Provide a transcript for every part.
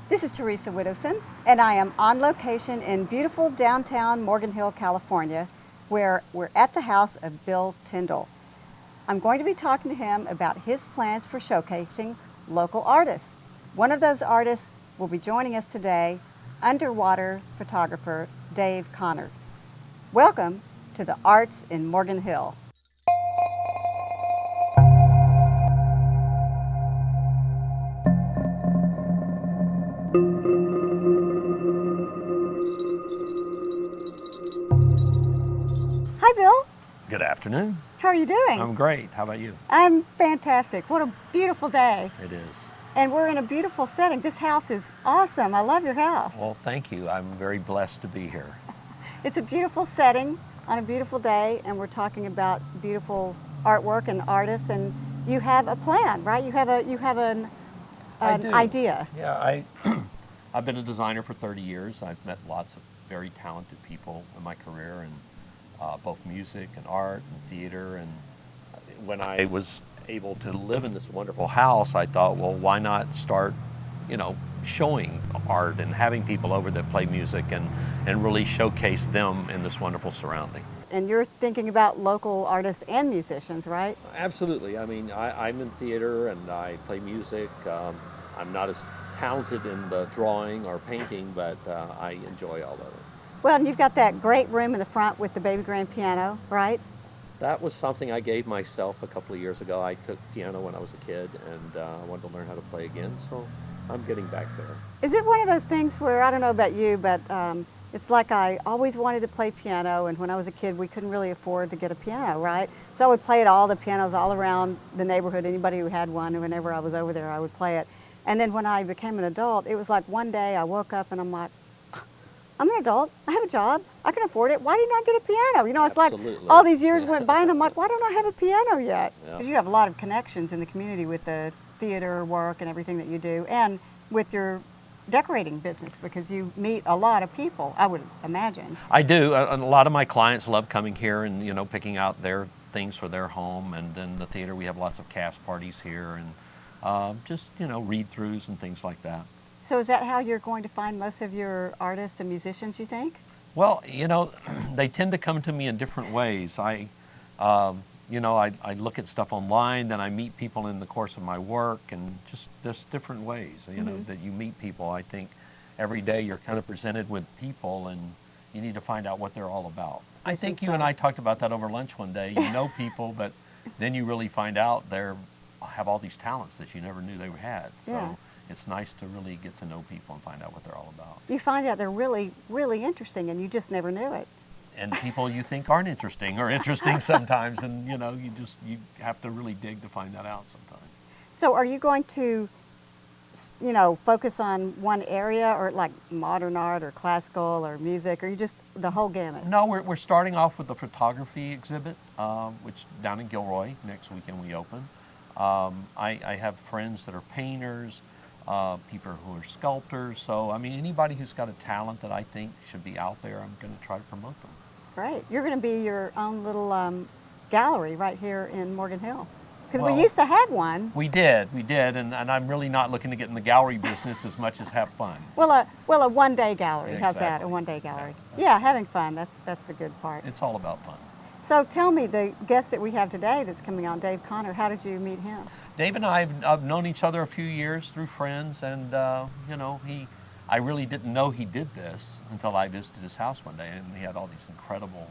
This is Teresa Widdowson, and I am on location in beautiful downtown Morgan Hill, California, where we're at the house of Bill Tyndall. I'm going to be talking to him about his plans for showcasing local artists. One of those artists will be joining us today, underwater photographer Dave Connor. Welcome to the Arts in Morgan Hill. Hi, Bill. Good afternoon. How are you doing? I'm great. How about you? I'm fantastic. What a beautiful day. It is. And we're in a beautiful setting. This house is awesome. I love your house. Well, thank you. I'm very blessed to be here. It's a beautiful setting on a beautiful day, and we're talking about beautiful artwork and artists, and you have a plan, right? You have an idea. Yeah, I've been a designer for 30 years. I've met lots of very talented people in my career, and both music and art and theater. And when I was able to live in this wonderful house, I thought, well, why not start, showing art and having people over that play music and really showcase them in this wonderful surrounding. And you're thinking about local artists and musicians, right? Absolutely. I mean, I'm in theater and I play music. I'm not as talented in the drawing or painting, but I enjoy all of it. Well, and you've got that great room in the front with the baby grand piano, right? That was something I gave myself a couple of years ago. I took piano when I was a kid, and I wanted to learn how to play again, so I'm getting back there. Is it one of those things where, I don't know about you, but it's like I always wanted to play piano, and when I was a kid, we couldn't really afford to get a piano, right? So I would play at all the pianos all around the neighborhood. Anybody who had one, and whenever I was over there, I would play it. And then when I became an adult, it was like one day I woke up and I'm like, I'm an adult, I have a job, I can afford it, why didn't I get a piano? It's Absolutely. like all these years went by and I'm like, why don't I have a piano yet? Yeah. Because you have a lot of connections in the community with the theater work and everything that you do, and with your decorating business, because you meet a lot of people, I would imagine. I do. A lot of my clients love coming here and, picking out their things for their home. And then the theater, we have lots of cast parties here and just, read-throughs and things like that. So is that how you're going to find most of your artists and musicians, you think? Well, they tend to come to me in different ways. I look at stuff online, then I meet people in the course of my work, and just there's different ways, that you meet people. I think every day you're kind of presented with people, and you need to find out what they're all about. I think you and I talked about that over lunch one day. You know people, but then you really find out they have all these talents that you never knew they had. So. Yeah. It's nice to really get to know people and find out what they're all about. You find out they're really, really interesting, and you just never knew it. And people you think aren't interesting are interesting sometimes, and you have to really dig to find that out sometimes. So are you going to, focus on one area, or like modern art or classical or music, or you just the whole gamut? No, we're starting off with the photography exhibit, which down in Gilroy. Next weekend we open. I have friends that are painters, people who are sculptors. So, anybody who's got a talent that I think should be out there, I'm going to try to promote them. Great. You're going to be your own little gallery right here in Morgan Hill. Because Well, we used to have one. We did, and I'm really not looking to get in the gallery business as much as have fun. Well, a one-day gallery. Yeah, How's that? exactly. A one-day gallery. Yeah. Yeah, having fun. That's the good part. It's all about fun. So tell me, the guest that we have today that's coming on, Dave Connor, how did you meet him? Dave and I have known each other a few years through friends, and I really didn't know he did this until I visited his house one day, and he had all these incredible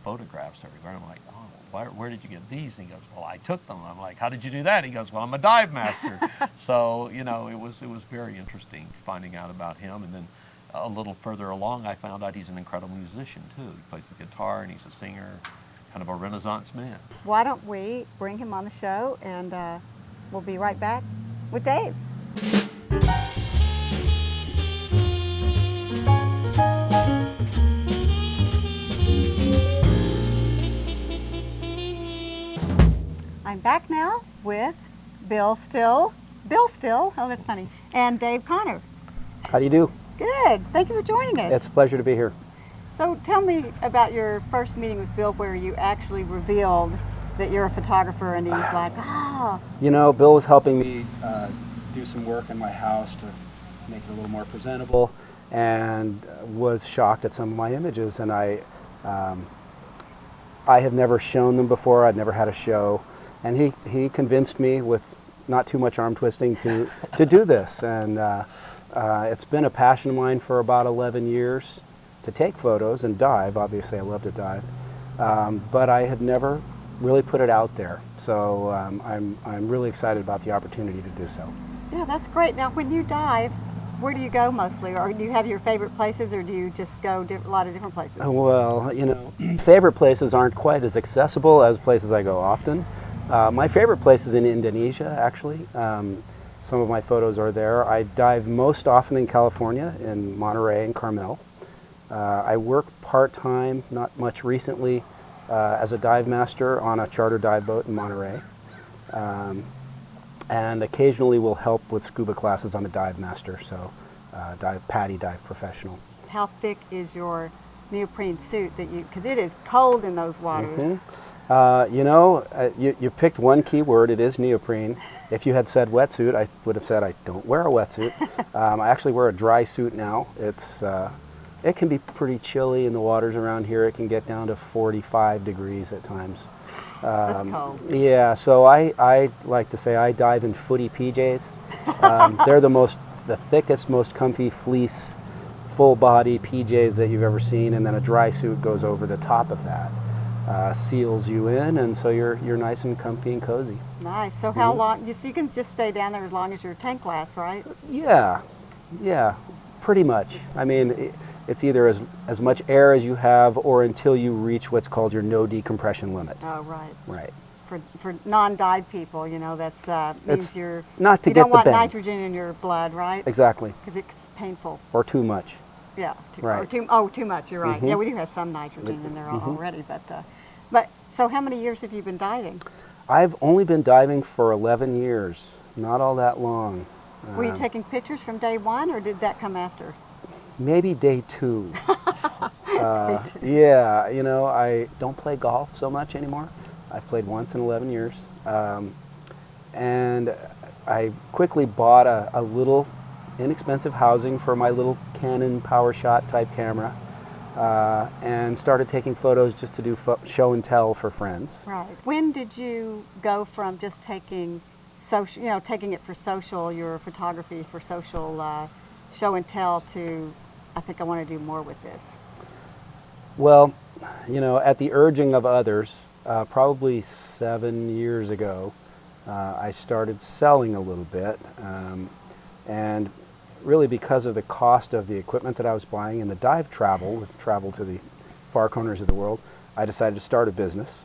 photographs everywhere. I'm like, oh, where did you get these? And he goes, well, I took them. I'm like, how did you do that? He goes, well, I'm a dive master. So it was very interesting finding out about him, and then a little further along, I found out he's an incredible musician too. He plays the guitar and he's a singer, kind of a Renaissance man. Why don't we bring him on the show, and we'll be right back with Dave. I'm back now with Bill Still, oh that's funny, and Dave Connor. How do you do? Good, thank you for joining us. It's a pleasure to be here. So tell me about your first meeting with Bill, where you actually revealed that you're a photographer, and he's like, oh. Bill was helping me do some work in my house to make it a little more presentable, and was shocked at some of my images. And I had never shown them before. I'd never had a show, and he convinced me with not too much arm twisting to do this. And it's been a passion of mine for about 11 years to take photos and dive. Obviously, I love to dive, but I had never really put it out there. So I'm really excited about the opportunity to do so. Yeah, that's great. Now, when you dive, where do you go mostly? Or do you have your favorite places, or do you just go a lot of different places? Well, you know, favorite places aren't quite as accessible as places I go often. My favorite place is in Indonesia, actually. Some of my photos are there. I dive most often in California, in Monterey and Carmel. I work part-time, not much recently, as a dive master on a charter dive boat in Monterey. And occasionally will help with scuba classes. I'm a dive master, so PADI dive professional. How thick is your neoprene suit that because it is cold in those waters? Mm-hmm. You know, you picked one key word. It is neoprene. If you had said wetsuit, I would have said I don't wear a wetsuit. I actually wear a dry suit now. It can be pretty chilly in the waters around here. It can get down to 45 degrees at times. That's cold. Yeah, so I like to say I dive in footy PJs. They're the thickest, most comfy fleece, full body PJs that you've ever seen, and then a dry suit goes over the top of that. Seals you in, and so you're nice and comfy and cozy. Nice. So how long? So you can just stay down there as long as your tank lasts, right? Yeah, pretty much. I mean, it's either as much air as you have, or until you reach what's called your no decompression limit. Oh, right. Right. For non-dive people, you know, that's means It's you're not to you get don't the want bends. nitrogen in your blood, right? Exactly. Because it's painful. Or too much. Yeah. Right. Too much. You're right. Yeah, we do have some nitrogen in there already, but so how many years have you been diving? I've only been diving for 11 years. Not all that long. Were you taking pictures from day one, or did that come after? Maybe day two. Yeah, you know, I don't play golf so much anymore. I've played once in 11 years. And I quickly bought a little inexpensive housing for my little Canon PowerShot type camera, and started taking photos just to do show and tell for friends. Right. When did you go from just taking taking it for social, your photography for social show and tell, to I think I want to do more with this? Well, you know, at the urging of others, probably 7 years ago, I started selling a little bit, and really because of the cost of the equipment that I was buying and the dive travel to the far corners of the world, I decided to start a business.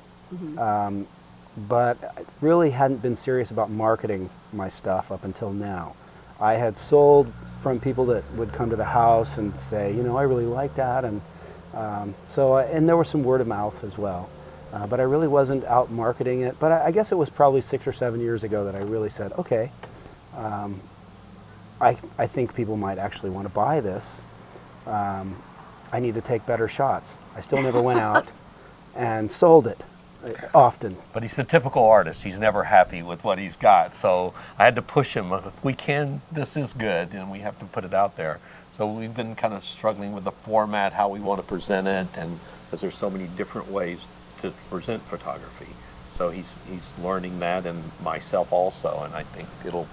But I really hadn't been serious about marketing my stuff up until now. I had sold from people that would come to the house and say, you know, I really like that, and and there was some word of mouth as well. But I really wasn't out marketing it. But I guess it was probably 6 or 7 years ago that I really said, okay, I think people might actually want to buy this. I need to take better shots. I still never went out and sold it often. But he's the typical artist. He's never happy with what he's got. So I had to push him. This is good, and we have to put it out there. So we've been kind of struggling with the format, how we want to present it, and because there's so many different ways to present photography. So he's learning that, and myself also, and I think it'll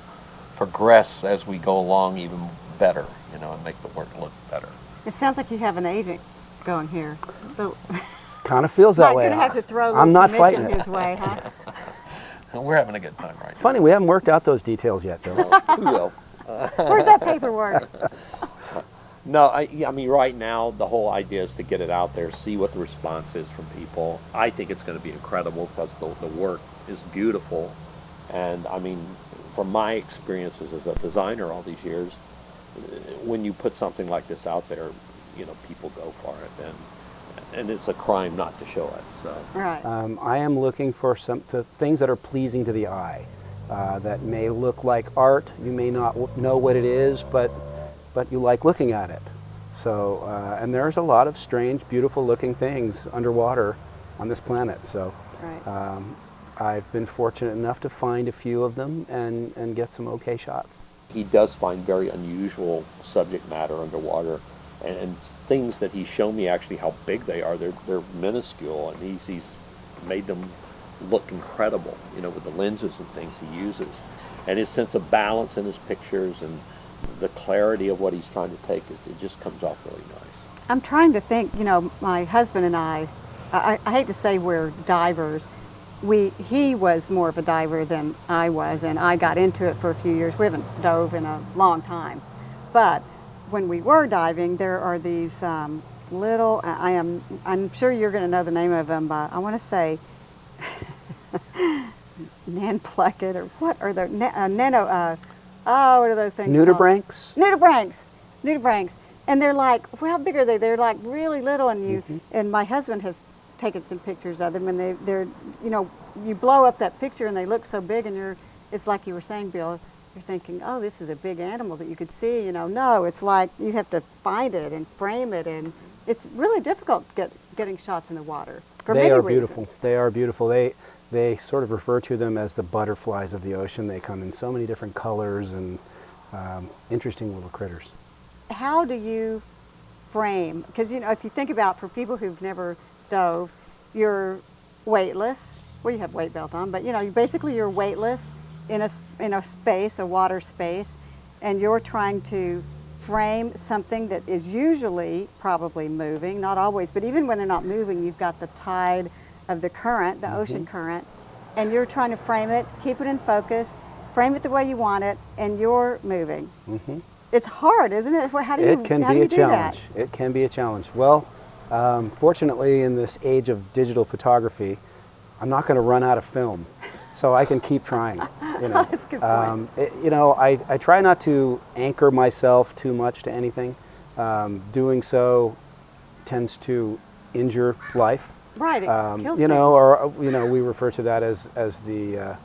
progress as we go along even better, you know, and make the work look better. It sounds like you have an agent going here. Kind of feels that Not way. going to have to throw a I'm not commission fighting it. his way, huh? We're having a good time right It's funny, we haven't worked out those details yet, Bill. now. We will. Where's that paperwork? No, I mean, right now, the whole idea is to get it out there, see what the response is from people. I think it's going to be incredible because the work is beautiful. And, I mean, from my experiences as a designer all these years, when you put something like this out there, you know, people go for it. And it's a crime not to show it. So. Right. I am looking for things that are pleasing to the eye, that may look like art. You may not know what it is, but you like looking at it. So, and there's a lot of strange, beautiful looking things underwater on this planet. So, Right. I've been fortunate enough to find a few of them and get some okay shots. he does find very unusual subject matter underwater, and things that he's shown me actually how big they are. They're minuscule, and he's made them look incredible, you know, with the lenses and things he uses. And his sense of balance in his pictures and the clarity of what he's trying to take, it just comes off really nice. I'm trying to think, you know, my husband and I hate to say we're divers. He was more of a diver than I was, and I got into it for a few years. We haven't dove in a long time. But when we were diving, there are these little, I'm sure you're going to know the name of them, but I want to say Nantucket, or what are they? What are those things Nudibranchs? Called? Nudibranchs. And they're like, well, how big are they? They're like really little, and and my husband has taken some pictures of them, and they're, you know, you blow up that picture and they look so big, and it's like you were saying, Bill, you're thinking, oh, this is a big animal that you could see, you know. No, it's like you have to find it and frame it, and it's really difficult getting shots in the water for many reasons. Beautiful. They are beautiful. They sort of refer to them as the butterflies of the ocean. They come in so many different colors and interesting little critters. How do you frame? Because, you know, if you think about, for people who've never dove, you're weightless. Well, you have weight belt on, but you know, you're weightless in a space, a water space, and you're trying to frame something that is usually probably moving, not always, but even when they're not moving, you've got the tide of the current, the ocean current, and you're trying to frame it, keep it in focus, frame it the way you want it, and you're moving. It's hard, isn't it? How do you It can be a challenge. It can be a challenge. Well, fortunately, in this age of digital photography, I'm not going to run out of film, so I can keep trying. You know, That's a good point. You know, I try not to anchor myself too much to anything. Doing so tends to injure life. Right, it kills you know, things. or you know, we refer to that as the a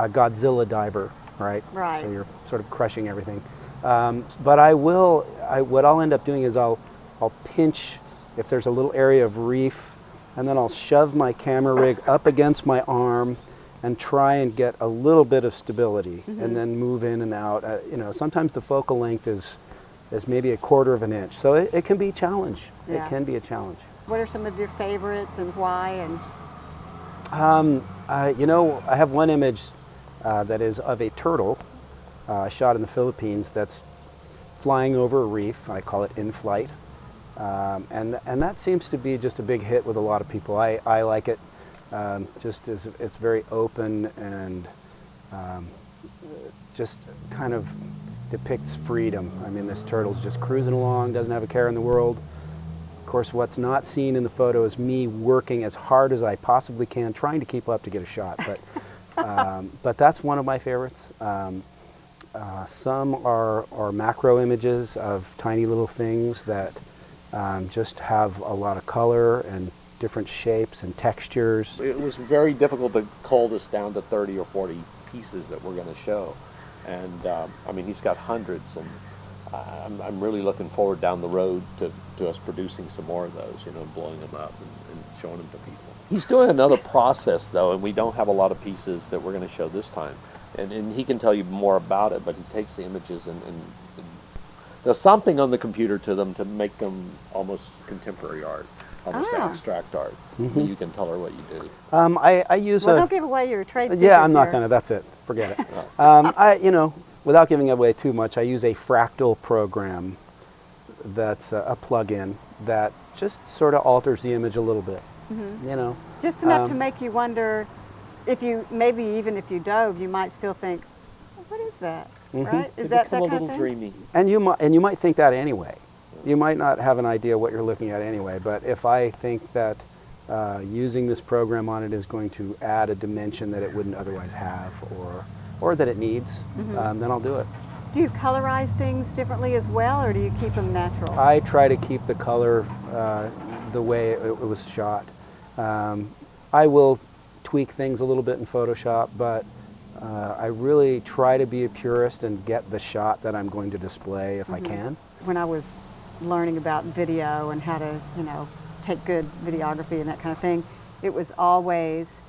Godzilla diver, right? Right. So you're sort of crushing everything. But what I'll end up doing is I'll pinch if there's a little area of reef, and then I'll shove my camera rig up against my arm and try and get a little bit of stability, and then move in and out. You know, sometimes the focal length is maybe 1/4 of an inch, so it can be a challenge. Yeah. It can be a challenge. What are some of your favorites and why? And you know, I have one image that is of a turtle shot in the Philippines that's flying over a reef. I call it in flight. And that seems to be just a big hit with a lot of people. I like it. Just as it's very open and just kind of depicts freedom. I mean, this turtle's just cruising along, doesn't have a care in the world. Of course, what's not seen in the photo is me working as hard as I possibly can, trying to keep up to get a shot. But that's one of my favorites. Some are macro images of tiny little things that just have a lot of color and different shapes and textures. It was very difficult to cull this down to 30 or 40 pieces that we're going to show. And I mean, he's got hundreds, and I'm really looking forward down the road to us producing some more of those, you know, blowing them up and showing them to people. He's doing another process, though, and we don't have a lot of pieces that we're going to show this time. And he can tell you more about it, but he takes the images and does something on the computer to them to make them almost contemporary art, almost abstract art. You can tell her what you do. I use Well, don't give away your trade secrets. Yeah, I'm not going to. That's it. Forget it. You know, without giving away too much, I use a fractal program that's a plug-in that just sort of alters the image a little bit. You know, just enough to make you wonder if you, maybe even if you dove, you might still think, well, what is that? Right? Is that become that a kind little of thing? dreamy. and you might think that anyway. You might not have an idea what you're looking at anyway. But if I think that using this program on it is going to add a dimension that it wouldn't otherwise have, or that it needs, then I'll do it. Do you colorize things differently as well, or do you keep them natural? I try to keep the color the way it was shot. I will tweak things a little bit in Photoshop, but I really try to be a purist and get the shot that I'm going to display if I can. When I was learning about video and how to, you know, take good videography and that kind of thing, it was always,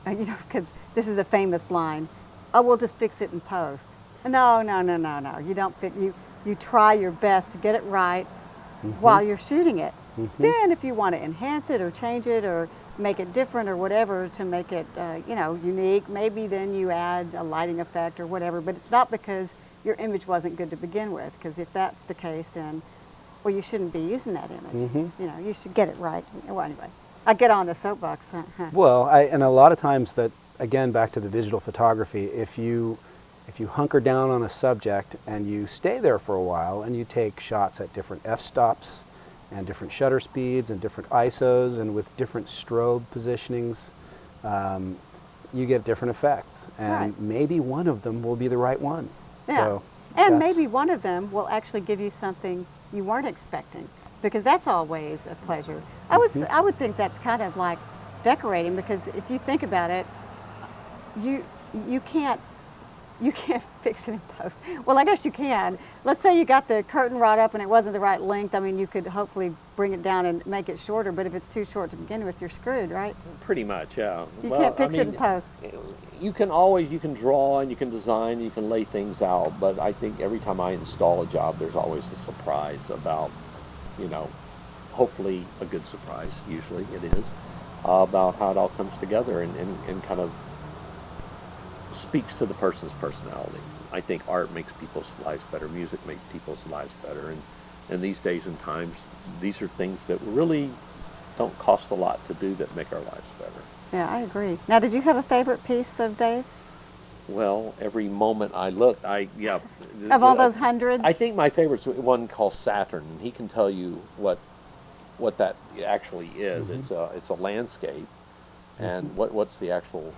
you know, because this is a famous line, oh, we'll just fix it in post. No, no, no, no, no. You don't fit. You try your best to get it right while you're shooting it. Then if you want to enhance it or change it or make it different or whatever to make it, you know, unique, maybe then you add a lighting effect or whatever. But it's not because your image wasn't good to begin with, because if that's the case, then, well, you shouldn't be using that image. You know, you should get it right. Well, anyway, I get on the soapbox. Well, and a lot of times that, again, back to the digital photography, if you hunker down on a subject and you stay there for a while and you take shots at different f-stops and different shutter speeds and different ISOs and with different strobe positionings, you get different effects. And maybe one of them will be the right one. Yeah. So and maybe one of them will actually give you something you weren't expecting, because that's always a pleasure. I would think that's kind of like decorating, because if you think about it, you can't fix it in post. Well, I guess you can. Let's say you got the curtain rod up and it wasn't the right length. I mean, you could hopefully bring it down and make it shorter, but if it's too short to begin with, you're screwed, right? Pretty much, yeah. You can't fix it in post. You can draw and you can design, you can lay things out, but I think every time I install a job, there's always a surprise about, you know, hopefully a good surprise, usually it is, about how it all comes together and kind of speaks to the person's personality. I think art makes people's lives better, music makes people's lives better, and these days and times, these are things that really don't cost a lot to do that make our lives better. Yeah, I agree. Now, did you have a favorite piece of Dave's? Well, every moment I looked, Of all those hundreds? I think my favorite's one called Saturn, and he can tell you what that actually is. It's a landscape, and what's the actual...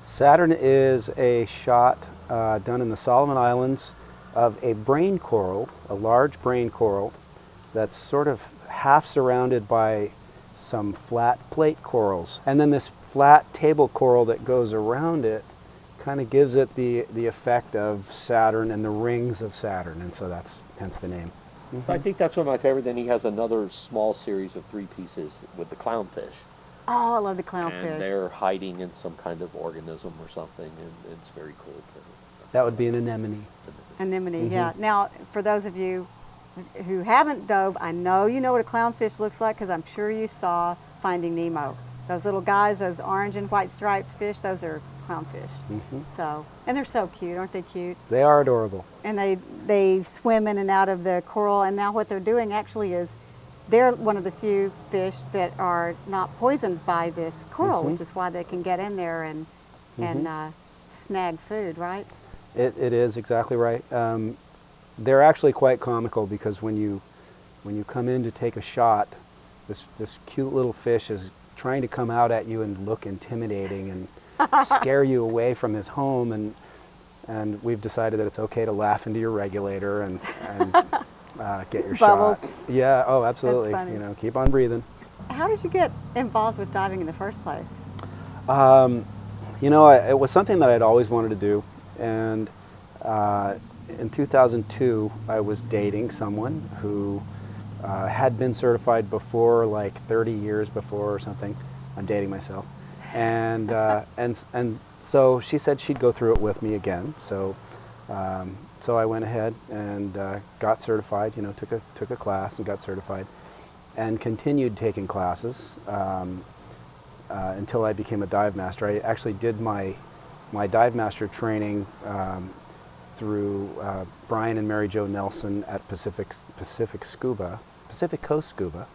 Saturn is a shot done in the Solomon Islands of a brain coral, a large brain coral that's sort of half surrounded by some flat plate corals. And then this flat table coral that goes around it kind of gives it the effect of Saturn and the rings of Saturn, and so that's hence the name. So I think that's one of my favorite. Then he has another small series of 3 pieces with the clownfish. Oh, I love the clownfish. And they're hiding in some kind of organism or something, and it's very cool. That would be an anemone. Anemone, yeah. Now, for those of you who haven't dove, I know you know what a clownfish looks like, because I'm sure you saw Finding Nemo. Those little guys, those orange and white striped fish, those are clownfish. So, and they're so cute, aren't they cute? They are adorable. And they swim in and out of the coral, and now what they're doing actually is they're one of the few fish that are not poisoned by this coral, which is why they can get in there and snag food, right? It is exactly right. They're actually quite comical, because when you come in to take a shot, this cute little fish is trying to come out at you and look intimidating and scare you away from his home, and we've decided that it's okay to laugh into your regulator and get your Bubbles. shot. Yeah, oh, absolutely. That's funny. You know, keep on breathing. How did you get involved with diving in the first place? You know, it was something that I'd always wanted to do, and in 2002, I was dating someone who had been certified before, like 30 years before or something. I'm dating myself, and and so she said she'd go through it with me again. So so I went ahead and got certified. You know, took a class and got certified, and continued taking classes until I became a dive master. I actually did my dive master training through Brian and Mary Jo Nelson at Pacific Coast Scuba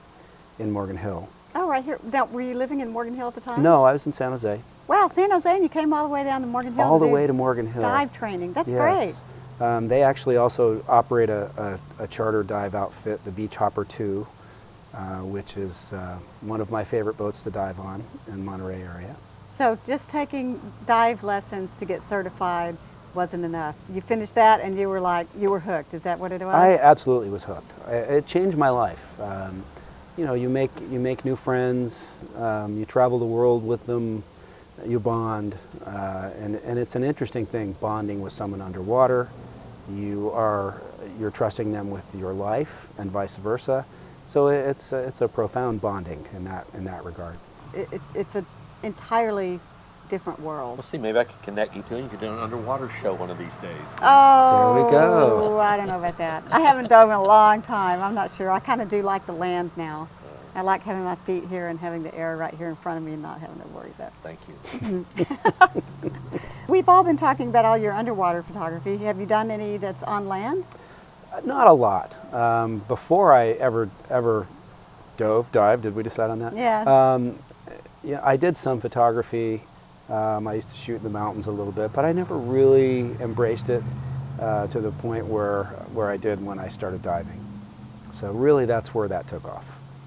in Morgan Hill. Oh, right here. Now, were you living in Morgan Hill at the time? No, I was in San Jose. Wow, San Jose, and you came all the way down to Morgan Hill? All the way to Morgan Hill. Dive training. That's Yes. great. They actually also operate a charter dive outfit, the Beach Hopper 2, which is one of my favorite boats to dive on in Monterey area. So just taking dive lessons to get certified wasn't enough. You finished that and you were hooked. Is that what it was? I absolutely was hooked. It changed my life. You know, you make new friends, you travel the world with them, you bond, and it's an interesting thing, bonding with someone underwater. You're trusting them with your life, and vice versa. So it's a profound bonding in that regard. It's an entirely different world. We'll see, maybe I could connect you to it. You could do an underwater show one of these days. Oh, There we go. I don't know about that. I haven't dove in a long time. I'm not sure. I kind of do like the land now. I like having my feet here and having the air right here in front of me and not having to worry about it. Thank you. We've all been talking about all your underwater photography. Have you done any that's on land? Not a lot. Before I ever dived, did we decide on that? Yeah. Yeah, I did some photography. I used to shoot in the mountains a little bit, but I never really embraced it to the point where I did when I started diving. So really that's where that took off.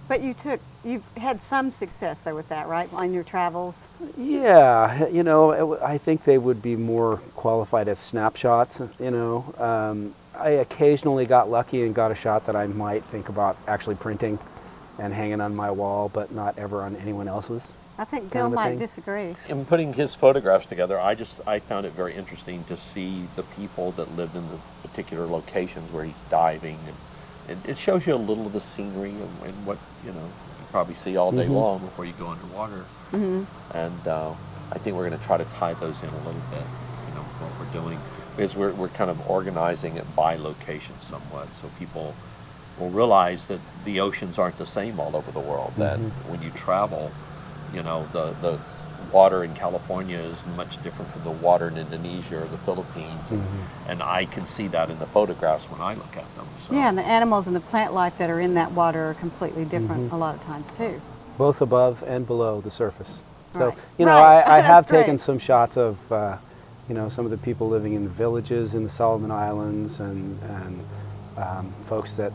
But you've had some success though with that, right, on your travels? Yeah, you know, I think they would be more qualified as snapshots, you know. I occasionally got lucky and got a shot that I might think about actually printing and hanging on my wall, but not ever on anyone else's. I think Bill might disagree. In putting his photographs together, I found it very interesting to see the people that lived in the particular locations where he's diving, and it shows you a little of the scenery and what you probably see all day long before you go underwater. And I think we're going to try to tie those in a little bit, what we're doing, because we're kind of organizing it by location somewhat, so people will realize that the oceans aren't the same all over the world. That when you travel, the water in California is much different from the water in Indonesia or the Philippines, and I can see that in the photographs when I look at them. So. Yeah, and the animals and the plant life that are in that water are completely different a lot of times too. Both above and below the surface. So, Right. I have That's great. taken some shots of, some of the people living in the villages in the Solomon Islands and folks that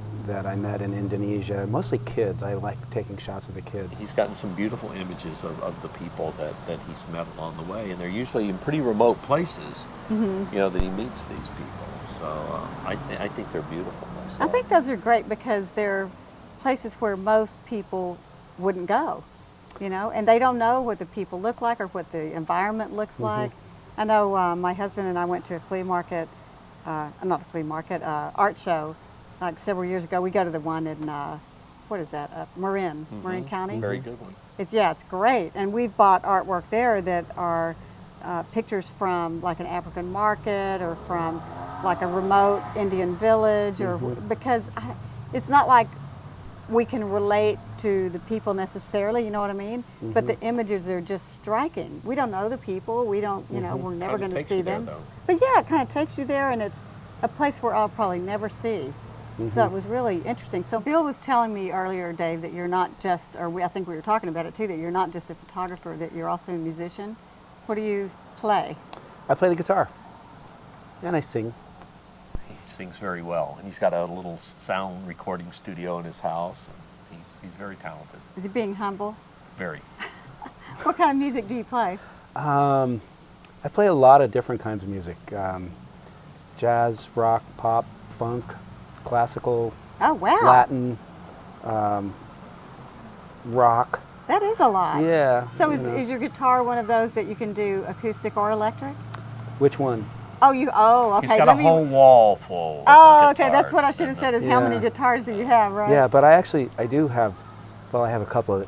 I met in Indonesia, mostly kids. I like taking shots of the kids. He's gotten some beautiful images of the people that he's met along the way, and they're usually in pretty remote places, that he meets these people. So I think they're beautiful myself. I think those are great because they're places where most people wouldn't go, and they don't know what the people look like or what the environment looks like. I know my husband and I went to a flea market, not a flea market, art show, like several years ago. We go to the one in, what is that, Marin County. Very good one. It's great. And we've bought artwork there that are pictures from like an African market or from like a remote Indian village, or because it's not like we can relate to the people necessarily, you know what I mean? But the images are just striking. We don't know the people. We don't, we're never going to see them. But yeah, it kind of takes you there, and it's a place where I'll probably never see. So it was really interesting. So Bill was telling me earlier, Dave, that you're not just, I think we were talking about it too, that you're not just a photographer, that you're also a musician. What do you play? I play the guitar, and I sing. He sings very well, and he's got a little sound recording studio in his house, and he's very talented. Is he being humble? Very. What kind of music do you play? I play a lot of different kinds of music. Jazz, rock, pop, funk, classical, Oh, wow. Latin, rock. That is a lot. Yeah. So is your guitar one of those that you can do acoustic or electric? Which one? Okay. He's got a whole wall full. Oh, of okay. That's what I guitars, should have and, said is how many guitars do you have, right? Yeah, but I do have, I have a couple of,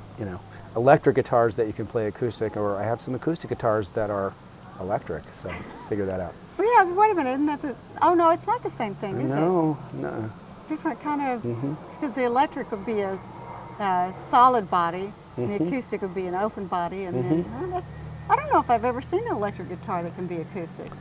electric guitars that you can play acoustic, or I have some acoustic guitars that are electric, so figure that out. Well, yeah, wait a minute. Isn't that oh, no, it's not the same thing, is it? No. Different kind of, because the electric would be a solid body, and the acoustic would be an open body, and then, I don't know if I've ever seen an electric guitar that can be acoustic.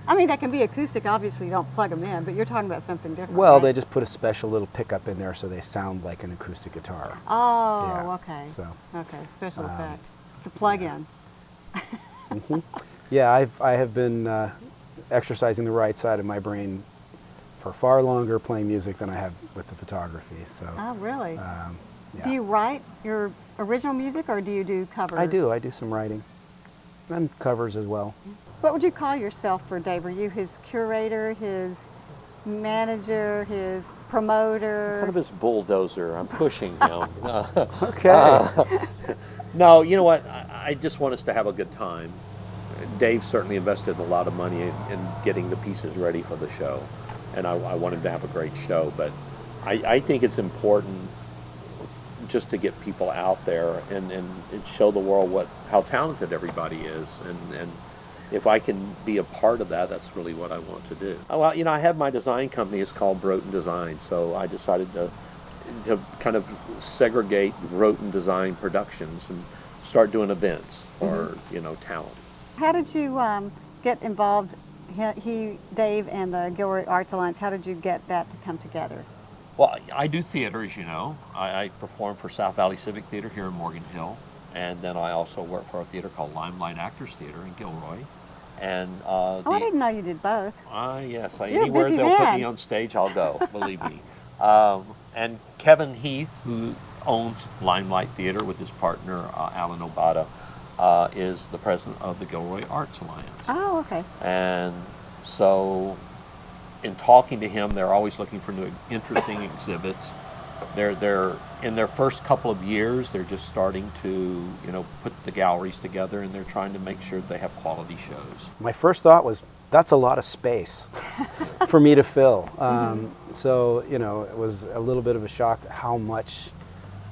I mean, that can be acoustic, obviously you don't plug them in, but you're talking about something different, Well, right? they just put a special little pickup in there so they sound like an acoustic guitar. Oh, Yeah, okay. so, Okay, special effect. It's a plug-in. Yeah, I have been exercising the right side of my brain for far longer playing music than I have with the photography. So. Oh, really? Yeah. Do you write your original music, or do you do covers? I do some writing and covers as well. What would you call yourself for Dave? Are you his curator, his manager, his promoter? Kind of his bulldozer. I'm pushing him. Okay. No, you know what? I just want us to have a good time. Dave certainly invested a lot of money in getting the pieces ready for the show, and I want him to have a great show. But I think it's important just to get people out there and show the world how talented everybody is. And if I can be a part of that, that's really what I want to do. Well, I have my design company. It's called Broughton Design. So I decided to kind of segregate Broughton Design Productions and start doing events for, talent. How did you get involved, Dave, and the Gilroy Arts Alliance? How did you get that to come together? Well, I do theater, as you know. I perform for South Valley Civic Theater here in Morgan Hill, and then I also work for a theater called Limelight Actors Theater in Gilroy. And I didn't know you did both. Yes, You're a anywhere busy they'll man. put me on stage, I'll go, believe me. And Kevin Heath, who owns Limelight Theater with his partner, Alan Obata, is the president of the Gilroy Arts Alliance. Oh, okay. And so in talking to him, they're always looking for new, interesting exhibits. They're in their first couple of years, they're just starting to, put the galleries together, and they're trying to make sure they have quality shows. My first thought was, that's a lot of space for me to fill. So, it was a little bit of a shock how much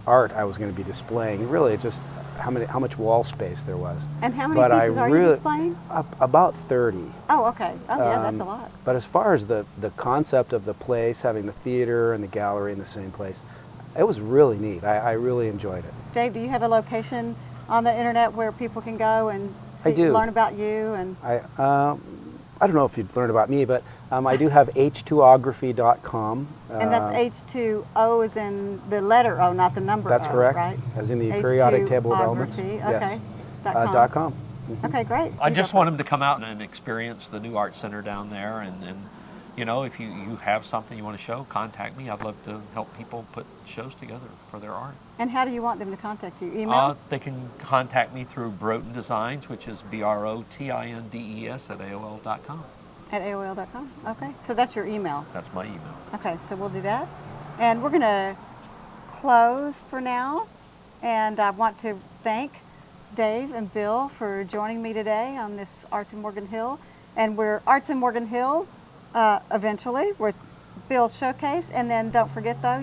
art I was going to be displaying. Really, just how much wall space there was. And how many pieces are you displaying? About 30. Oh, okay. Oh, yeah, that's a lot. But as far as the concept of the place, having the theater and the gallery in the same place, it was really neat. I really enjoyed it. Dave, do you have a location on the internet where people can go and I do. learn about you? And I don't know if you'd learn about me, but I do have h2ography.com. and that's H2O is in the letter O, not the number That's O, correct. right? As in the periodic table of elements. Okay. Yes. .com. Okay, great. I just want him to come out and experience the new art center down there, and if you have something you want to show, contact me. I'd love to help people put shows together for their art. And how do you want them to contact you? Email? They can contact me through Broughton Designs, which is BROTINDES at AOL.com. At AOL.com? Okay, so that's your email. That's my email. Okay, so we'll do that. And we're going to close for now. And I want to thank Dave and Bill for joining me today on this Arts in Morgan Hill. And we're Arts in Morgan Hill eventually with Bill's showcase. And then don't forget though,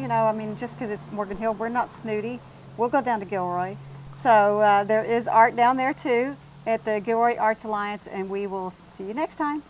just because it's Morgan Hill, we're not snooty. We'll go down to Gilroy. So there is art down there too at the Gilroy Arts Alliance, and we will see you next time.